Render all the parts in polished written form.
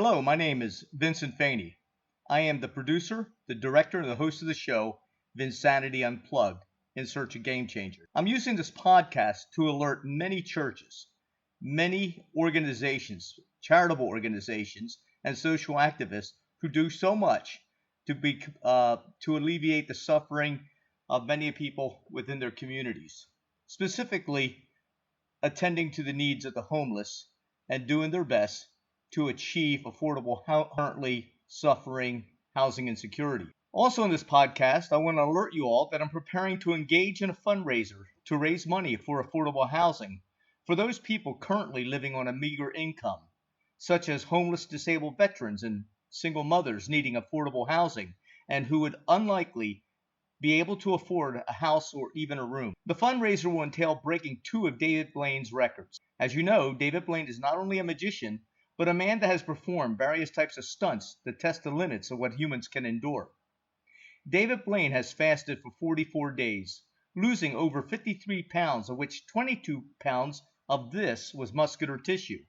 Hello, my name is Vincent Faney. I am the producer, the director, and the host of the show, Vinsanity Unplugged, in search of game changers. I'm using this podcast to alert many churches, many organizations, charitable organizations, and social activists who do so much to alleviate the suffering of many people within their communities, specifically attending to the needs of the homeless and doing their best to achieve affordable, currently suffering housing insecurity. Also in this podcast, I want to alert you all that I'm preparing to engage in a fundraiser to raise money for affordable housing for those people currently living on a meager income, such as homeless disabled veterans and single mothers needing affordable housing and who would unlikely be able to afford a house or even a room. The fundraiser will entail breaking 2 of David Blaine's records. As you know, David Blaine is not only a magician, but a man that has performed various types of stunts to test the limits of what humans can endure. David Blaine has fasted for 44 days, losing over 53 pounds, of which 22 pounds of this was muscular tissue.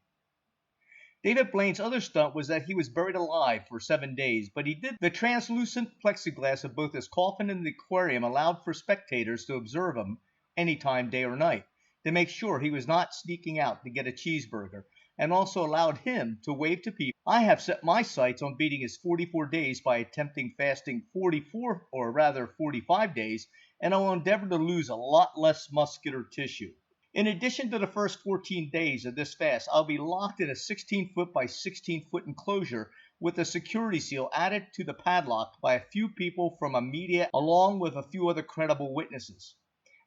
David Blaine's other stunt was that he was buried alive for 7 days, but he did the translucent plexiglass of both his coffin and the aquarium allowed for spectators to observe him anytime, day or night, to make sure he was not sneaking out to get a cheeseburger, and also allowed him to wave to people. I have set my sights on beating his 44 days by attempting fasting 45 days, and I will endeavor to lose a lot less muscular tissue. In addition to the first 14 days of this fast, I'll be locked in a 16-foot by 16-foot enclosure with a security seal added to the padlock by a few people from a media along with a few other credible witnesses.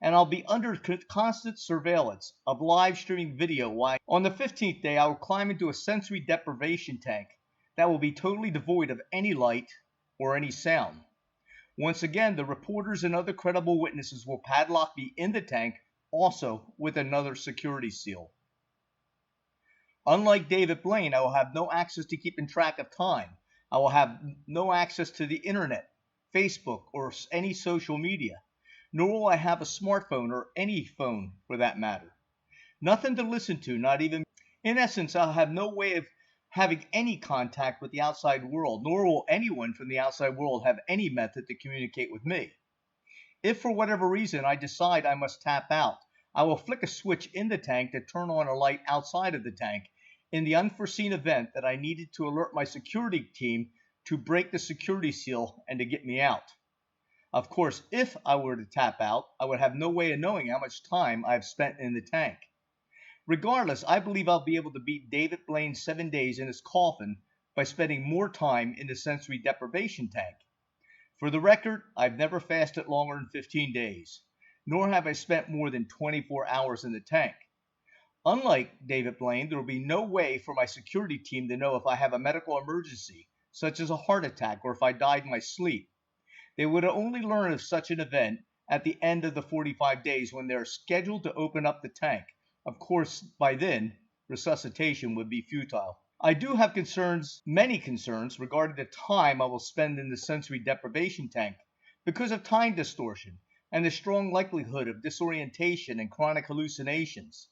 And I'll be under constant surveillance of live streaming video while on the 15th day I will climb into a sensory deprivation tank that will be totally devoid of any light or any sound. Once again, the reporters and other credible witnesses will padlock me in the tank, also with another security seal. Unlike David Blaine, I will have no access to keeping track of time. I will have no access to the internet, Facebook, or any social media. Nor will I have a smartphone or any phone for that matter. Nothing to listen to, not even. In essence, I'll have no way of having any contact with the outside world, nor will anyone from the outside world have any method to communicate with me. If for whatever reason I decide I must tap out, I will flick a switch in the tank to turn on a light outside of the tank in the unforeseen event that I needed to alert my security team to break the security seal and to get me out. Of course, if I were to tap out, I would have no way of knowing how much time I've spent in the tank. Regardless, I believe I'll be able to beat David Blaine's 7 days in his coffin by spending more time in the sensory deprivation tank. For the record, I've never fasted longer than 15 days, nor have I spent more than 24 hours in the tank. Unlike David Blaine, there will be no way for my security team to know if I have a medical emergency, such as a heart attack or if I died in my sleep. They would only learn of such an event at the end of the 45 days when they are scheduled to open up the tank. Of course, by then, resuscitation would be futile. I do have many concerns regarding the time I will spend in the sensory deprivation tank because of time distortion and the strong likelihood of disorientation and chronic hallucinations.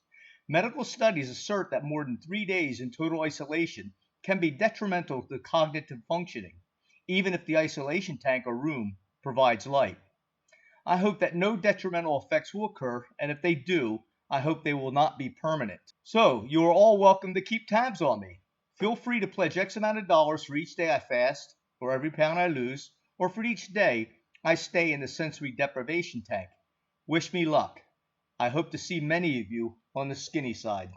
Medical studies assert that more than 3 days in total isolation can be detrimental to cognitive functioning, even if the isolation tank or room provides light. I hope that no detrimental effects will occur, and if they do, I hope they will not be permanent. So, you are all welcome to keep tabs on me. Feel free to pledge X amount of dollars for each day I fast, for every pound I lose, or for each day I stay in the sensory deprivation tank. Wish me luck. I hope to see many of you on the skinny side.